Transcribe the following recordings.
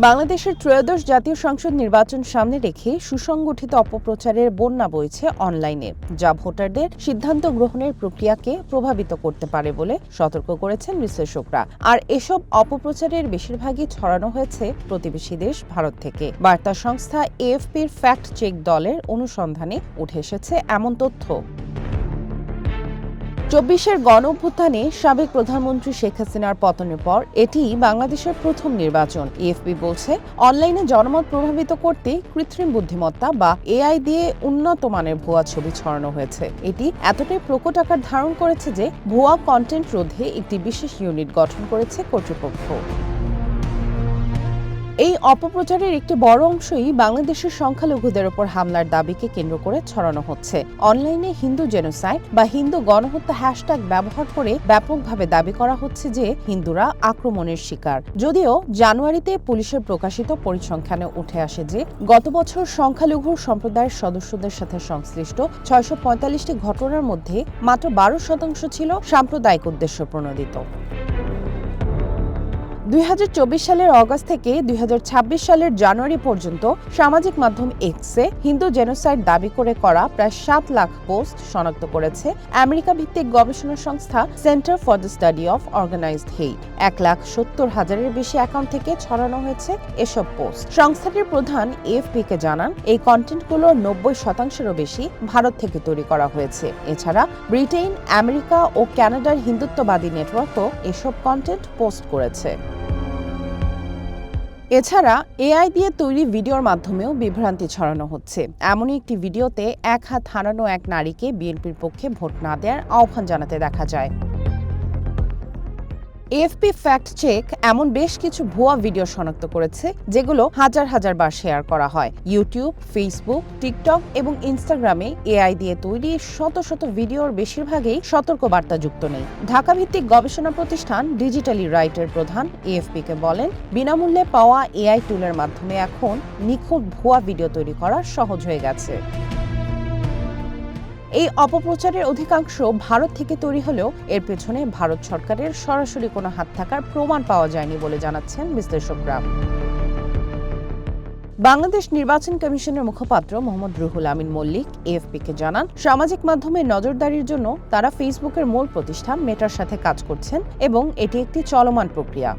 বাংলাদেশের ত্রয়োদশ জাতীয় সংসদ নির্বাচন সামনে রেখে সুসংগঠিত অপপ্রচারের বন্যা বইছে অনলাইনে, যা ভোটারদের সিদ্ধান্ত গ্রহণের প্রক্রিয়াকে প্রভাবিত করতে পারে বলে সতর্ক করেছেন বিশ্লেষকরা। আর এসব অপপ্রচারের বেশিরভাগই ছড়ানো হয়েছে প্রতিবেশী দেশ ভারত থেকে। বার্তা সংস্থা এএফপির ফ্যাক্ট চেক দলের অনুসন্ধানে উঠে এসেছে এমন তথ্য। ২৪-এর গণঅভ্যুত্থানে সাবেক প্রধানমন্ত্রী শেখ হাসিনার পতনের পর এটি বাংলাদেশের প্রথম নির্বাচন। এএফপি বলছে, অনলাইনে জনমত প্রভাবিত করতে কৃত্রিম বুদ্ধিমত্তা বা এআই দিয়ে উন্নত মানের ভুয়া ছবি ছড়ানো হয়েছে। এটি এতটাই প্রকট আকার ধারণ করেছে যে ভুয়া কন্টেন্ট রোধে একটি বিশেষ ইউনিট গঠন করেছে কর্তৃপক্ষ। এই অপপ্রচারের একটি বড় অংশই বাংলাদেশের সংখ্যালঘুদের ওপর হামলার দাবিকে কেন্দ্র করে ছড়ানো হচ্ছে। অনলাইনে হিন্দু জেনোসাইড বা হিন্দু গণহত্যা হ্যাশট্যাগ ব্যবহার করে ব্যাপকভাবে দাবি করা হচ্ছে যে হিন্দুরা আক্রমণের শিকার। যদিও জানুয়ারিতে পুলিশের প্রকাশিত পরিসংখ্যানে উঠে আসে যে গত বছর সংখ্যালঘু সম্প্রদায়ের সদস্যদের সাথে সংশ্লিষ্ট ৬৪৫টি ঘটনার মধ্যে মাত্র ১২% ছিল সাম্প্রদায়িক উদ্দেশ্য প্রণোদিত। ২০২৪ সালের অগাস্ট থেকে ২০২৬ সালের জানুয়ারি পর্যন্ত সামাজিক মাধ্যম এক্সে হিন্দু জেনোসাইড দাবি করে করা প্রায় ৭ লাখ পোস্ট শনাক্ত করেছে আমেরিকা ভিত্তিক গবেষণা সংস্থা Center for the Study of Organized Hate. ১,৭০,০০০-এর বেশি অ্যাকাউন্ট থেকে ছড়ানো হয়েছে এসব পোস্ট। সংস্থাটির প্রধান এএফপিকে জানান, এই কন্টেন্টগুলোর ৯০%-এরও বেশি ভারত থেকে তৈরি করা হয়েছে। এছাড়া ব্রিটেন, আমেরিকা ও কানাডার হিন্দুত্ববাদী নেটওয়ার্কও এসব কন্টেন্ট পোস্ট করেছে। এছাড়া এআই দিয়ে তৈরি ভিডিওর মাধ্যমেও বিভ্রান্তি ছড়ানো হচ্ছে। এমনই একটি ভিডিওতে এক হাত হারানো এক নারীকে বিএনপির পক্ষে ভোট না দেওয়ার আহ্বান জানাতে দেখা যায়। এএফপি ফ্যাক্ট চেক এমন বেশ কিছু ভুয়া ভিডিও শনাক্ত করেছে যেগুলো হাজার হাজার বার শেয়ার করা হয়। ইউটিউব, ফেসবুক, টিকটক এবং ইনস্টাগ্রামে এআই দিয়ে তৈরি শত শত ভিডিওর বেশিরভাগই সতর্কবার্তা যুক্ত নেই। ঢাকা ভিত্তিক গবেষণা প্রতিষ্ঠান ডিজিটালি রাইটের প্রধান এএফপিকে বলেন, বিনামূল্যে পাওয়া এআই টুলের মাধ্যমে এখন নিখুঁত ভুয়া ভিডিও তৈরি করা সহজ হয়ে গেছে। এই অপপ্রচারের অধিকাংশ ভারত থেকে তৈরি হলেও এর পেছনে ভারত সরকারের সরাসরি কোনো হাত থাকার প্রমাণ পাওয়া যায়নি বলে জানাচ্ছেন বিশ্লেষকরা। বাংলাদেশ নির্বাচন কমিশনের মুখপাত্র মোহাম্মদ রুহুল আমিন মল্লিক এএফপিকে জানান, সামাজিক মাধ্যমে নজরদারির জন্য তারা ফেসবুকের মূল প্রতিষ্ঠান মেটার সাথে কাজ করছেন এবং এটি একটি চলমান প্রক্রিয়া।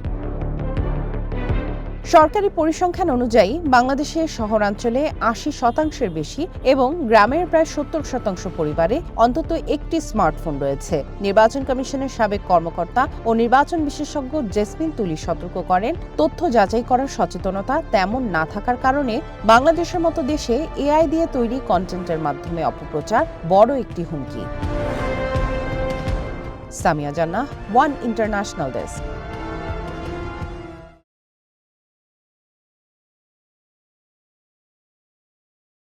সরকারি পরিসংখ্যান অনুযায়ী বাংলাদেশের শহরাঞ্চলে ৮০%-এর বেশি এবং গ্রামের প্রায় ৭০% পরিবারে অন্তত একটি স্মার্টফোন রয়েছে। নির্বাচন কমিশনের সাবেক কর্মকর্তা ও নির্বাচন বিশেষজ্ঞ জেসমিন তুলি সতর্ক করেন, তথ্য যাচাই করার সচেতনতা তেমন না থাকার কারণে বাংলাদেশের মতো দেশে এআই দিয়ে তৈরি কন্টেন্টের মাধ্যমে অপপ্রচার বড় একটি হুমকি। সামিয়া জান্নাহ, ওয়ান ইন্টারন্যাশনাল ডেস্ক।